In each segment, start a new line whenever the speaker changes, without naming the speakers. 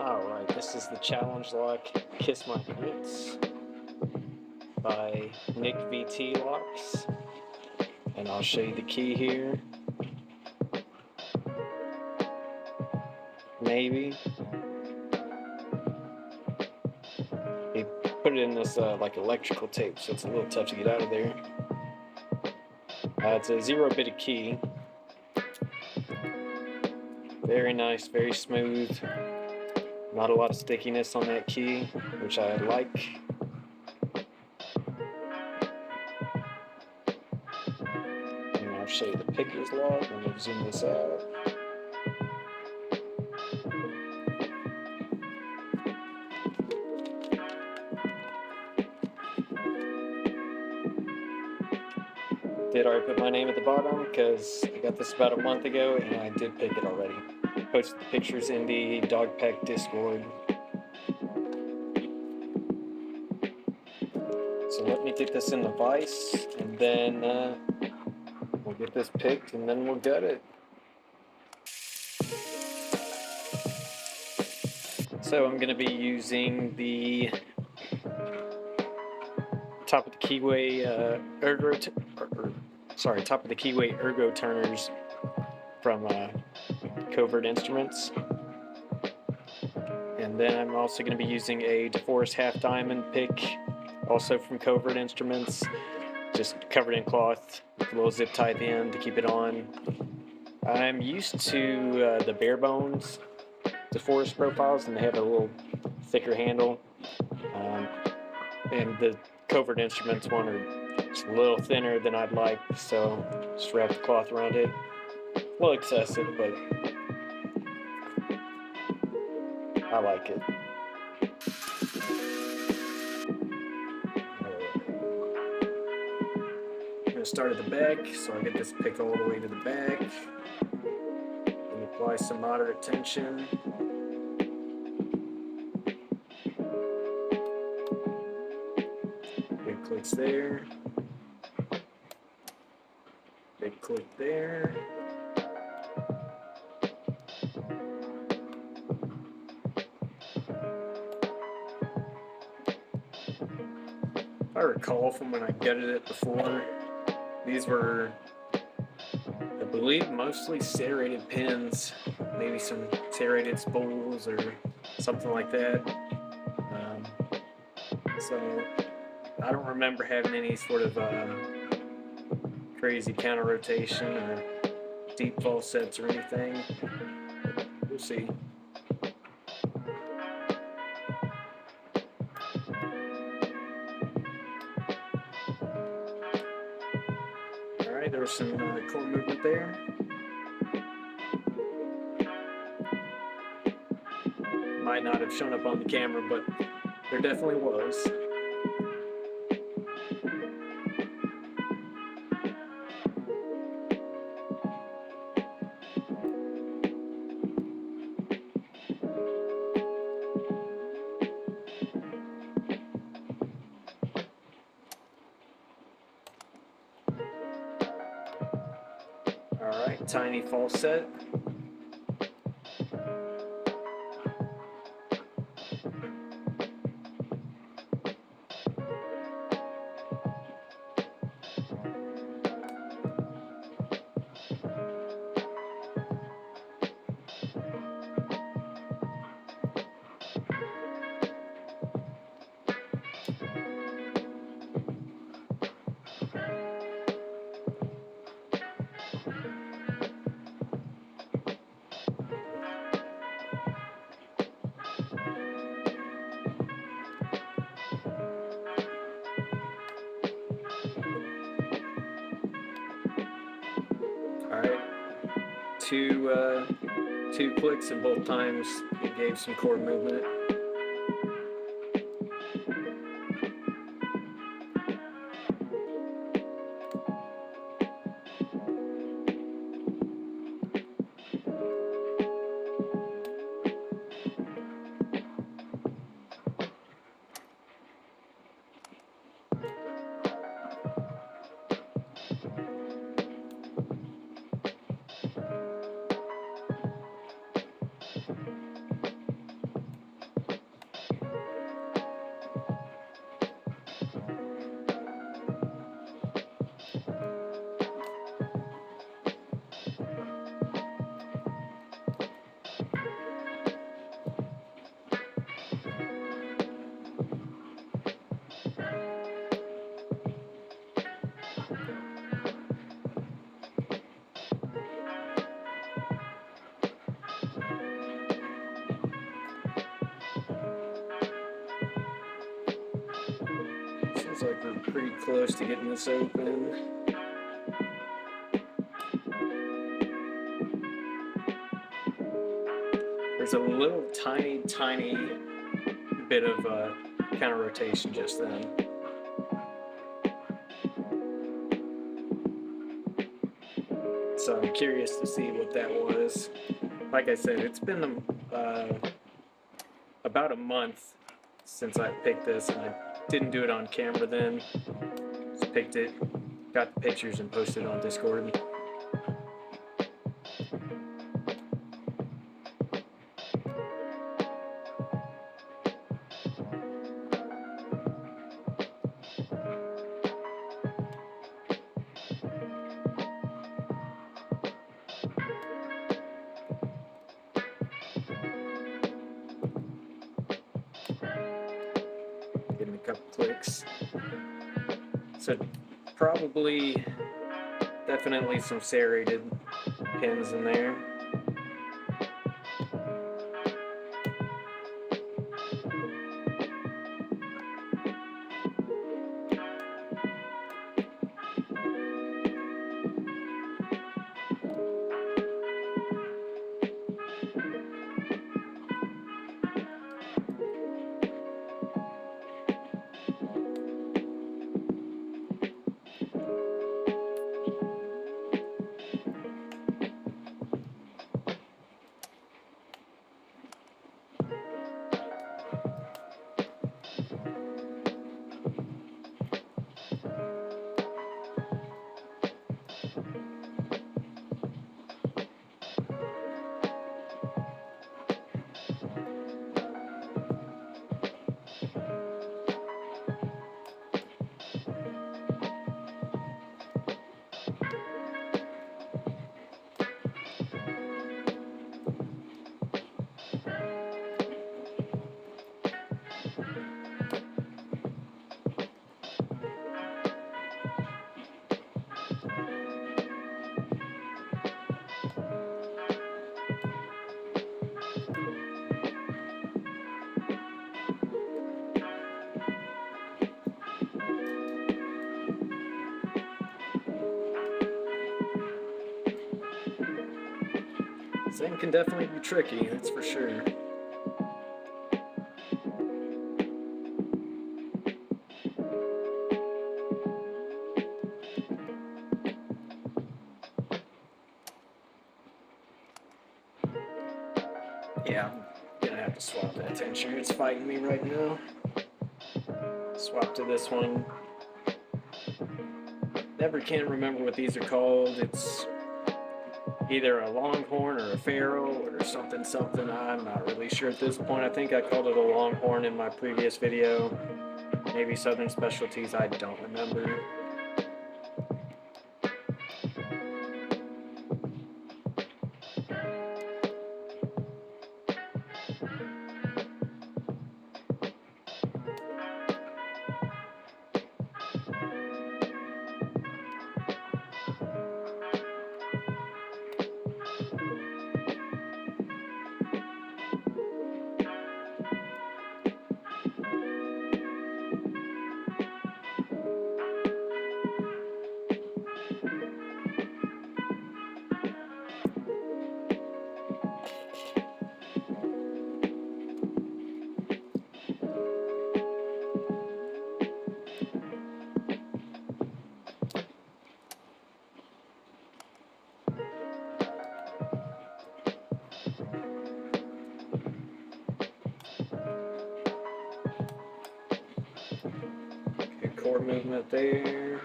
Alright, this is the challenge lock Kiss My Grits by NicVt locks, and I'll show you the key here. Maybe. He put it in this like electrical tape, so it's a little tough to get out of there. It's a 0-bit key. Very nice, very smooth. Not a lot of stickiness on that key, which I like. And I'll show you the picker's log. I'm going to zoom this out. Did already put my name at the bottom because I got this about a month ago and I did pick it already. Posted the pictures in the Dog Pack Discord. So let me get this in the vise and then we'll get this picked and then we'll gut it. So I'm going to be using the top of the keyway top of the keyway ergo turners from Covert Instruments, and then I'm also going to be using a DeForest half diamond pick, also from Covert Instruments, just covered in cloth with a little zip tie at the end to keep it on. I'm used to the bare bones DeForest profiles, and they have a little thicker handle, and the Covert Instruments one are just a little thinner than I'd like, so just wrap the cloth around it. A little excessive, but I like it. I'm going to start at the back, so I get this pick all the way to the back, and apply some moderate tension. Big clicks there. Big click there. If I recall from when I gutted it before, these were, I believe, mostly serrated pins, maybe some serrated spools or something like that. So I don't remember having any sort of crazy counter rotation or deep falsets or anything. We'll see. Alright, there was some chord movement there. Might not have shown up on the camera, but there definitely was. Alright, tiny falset. Alright, two clicks, and both times it gave some chord movement. like we're pretty close to getting this open. There's a little tiny bit of counter rotation just then. So I'm curious to see what that was. Like I said, it's been about a month since I picked this, and I didn't do it on camera then. Just picked it, got the pictures, and posted it on Discord. Getting a couple clicks. So probably, definitely some serrated pins in there. This thing can definitely be tricky, that's for sure. Yeah, I'm gonna have to swap that tensioner. It's fighting me right now. Swap to this one. Never can remember what these are called. It's either a longhorn or a ferrule or something. I'm not really sure at this point. I think I called it a longhorn in my previous video. Maybe Southern Specialties, I don't remember. Cord movement there.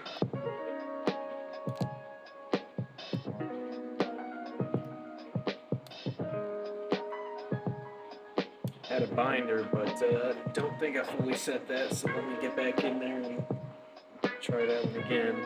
Had a binder, but I don't think I fully set that, so let me get back in there and try that one again.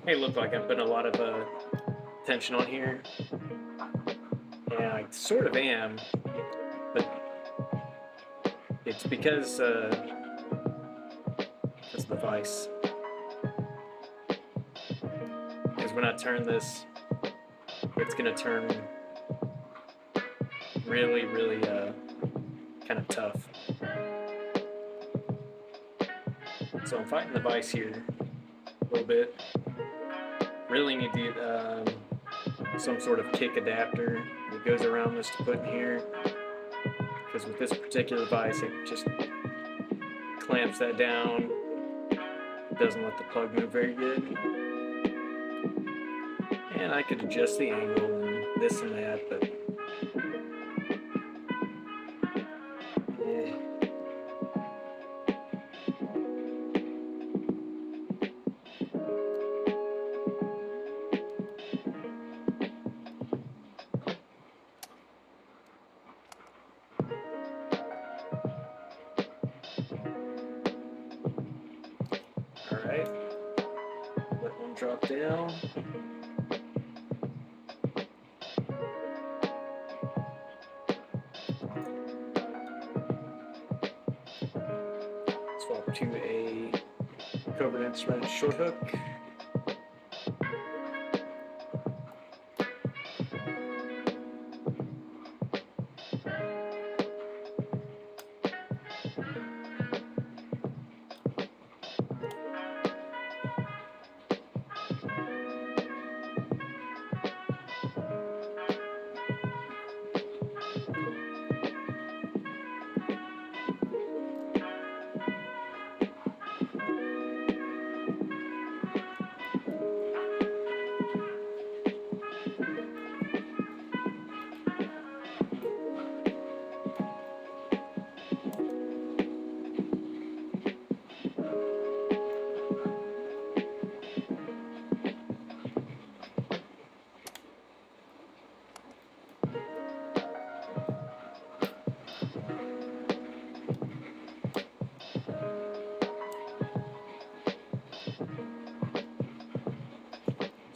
may look like I'm putting a lot of tension on here, and I sort of am, but it's because it's the vise. Because when I turn this, it's gonna turn really, really kind of tough. So I'm fighting the vise here a little bit. Really need to get some sort of kick adapter that goes around this to put in here. Because with this particular vise, it just clamps that down. It doesn't let the plug move very good. And I could adjust the angle and this and that, but alright. Let one drop down. Swap to a covert instrument short hook.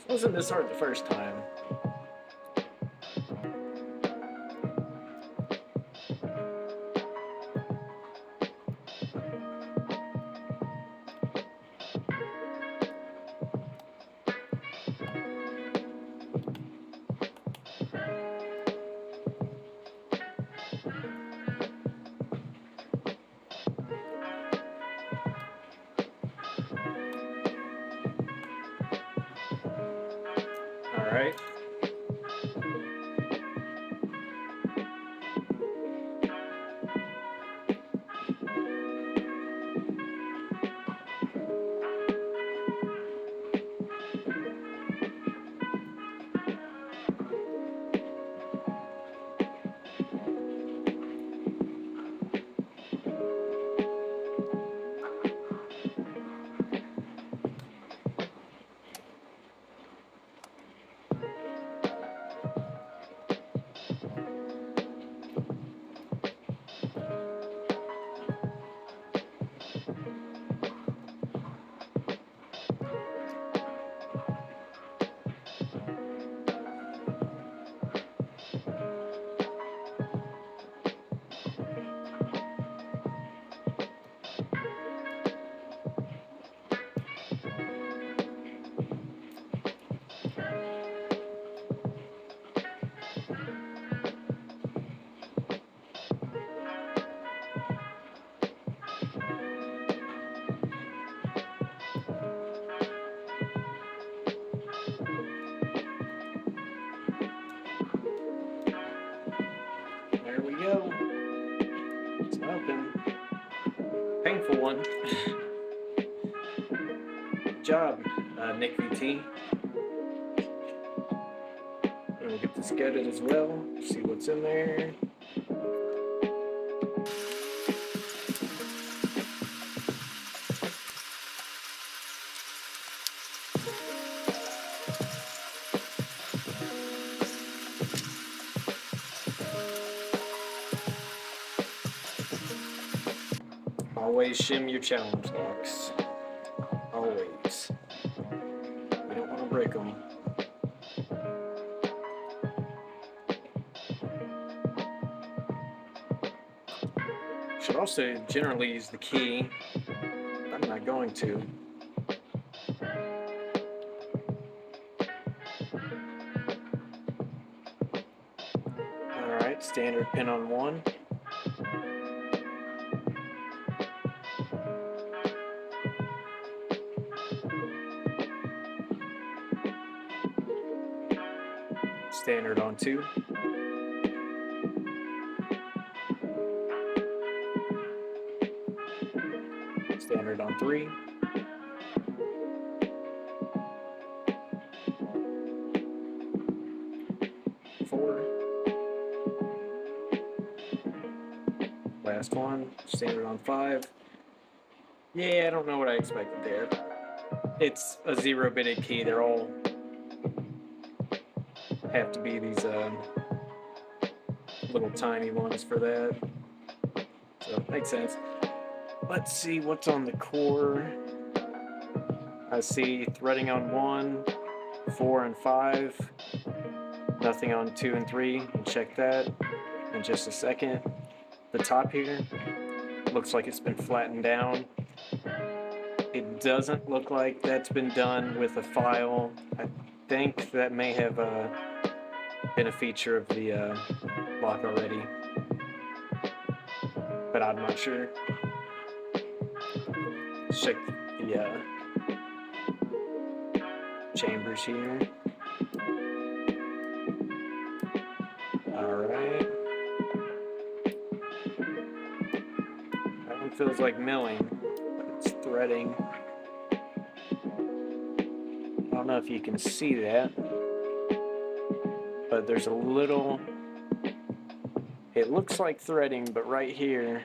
It wasn't this hard the first time. Alright. There we go. It's open. Painful one. Good job, NicVt. I'm gonna get this gutted as well. See what's in there. Always shim your challenge locks. Always. We don't so. Should also generally use the key. I'm not going to. Alright, standard pin on 1. Standard on 2. Standard on 3. Last one, standard on 5. Yeah, I don't know what I expected there. It's a 0-bitted key. They're all have to be these little tiny ones for that. So it makes sense. Let's see what's on the core. I see threading on 1, 4, and 5. Nothing on 2 and 3. We'll check that in just a second. The top here looks like it's been flattened down. It doesn't look like that's been done with a file. I think that may have been a feature of the lock already, but I'm not sure. Check the chambers here. Alright. That one feels like milling, but it's threading. I don't know if you can see that, but there's a little, it looks like threading, but right here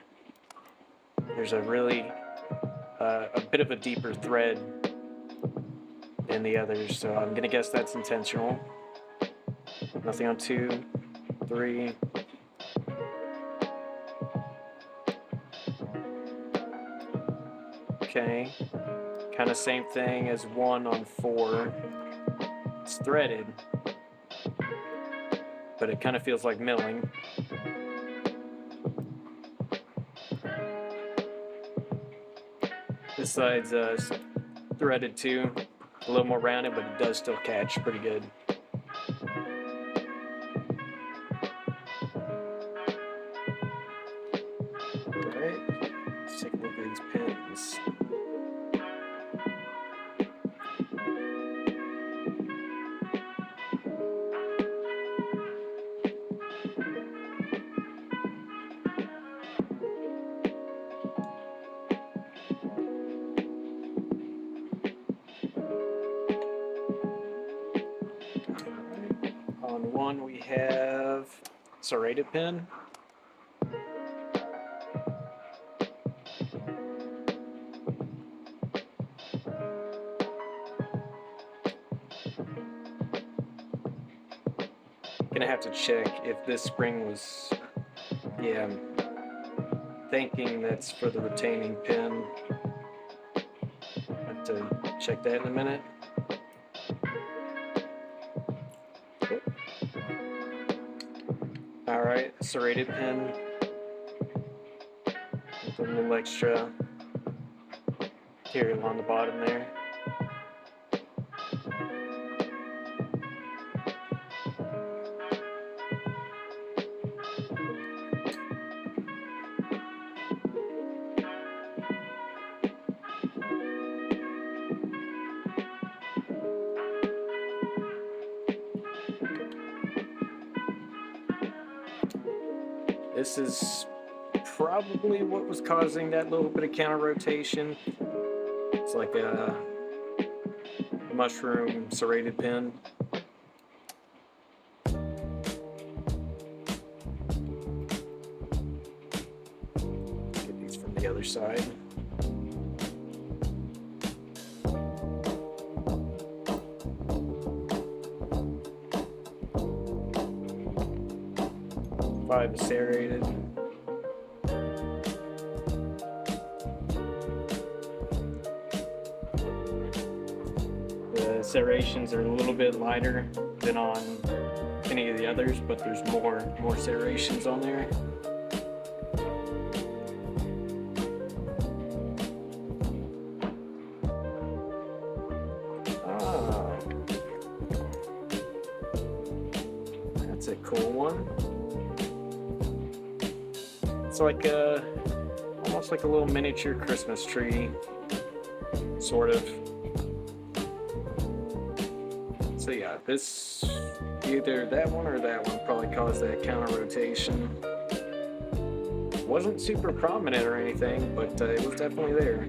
there's a really a bit of a deeper thread than the others, so I'm gonna guess that's intentional. Nothing on 2, 3. Okay, kind of same thing as 1 on 4. It's threaded, but it kind of feels like milling. This side's threaded too, a little more rounded, but it does still catch pretty good. Alright, let's take a look at these pins. On 1 we have serrated pin. Gonna have to check if this spring was, yeah, I'm thinking that's for the retaining pin. Have to check that in a minute. Alright, serrated pin with a little extra material on the bottom there. This is probably what was causing that little bit of counter rotation. It's like a mushroom serrated pin. Get these from the other side. Five is serrated. The serrations are a little bit lighter than on any of the others, but there's more serrations on there. Ah, that's a cool one. It's like almost like a little miniature Christmas tree, sort of. So yeah, this, either that one or that one probably caused that counter rotation. Wasn't super prominent or anything, but it was definitely there.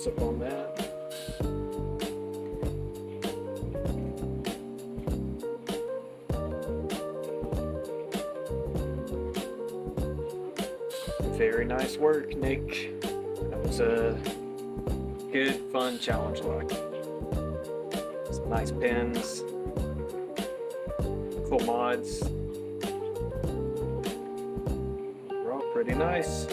Up on that. Very nice work, Nick. That was a good, fun challenge look. Some nice pins, cool mods. They're all pretty nice.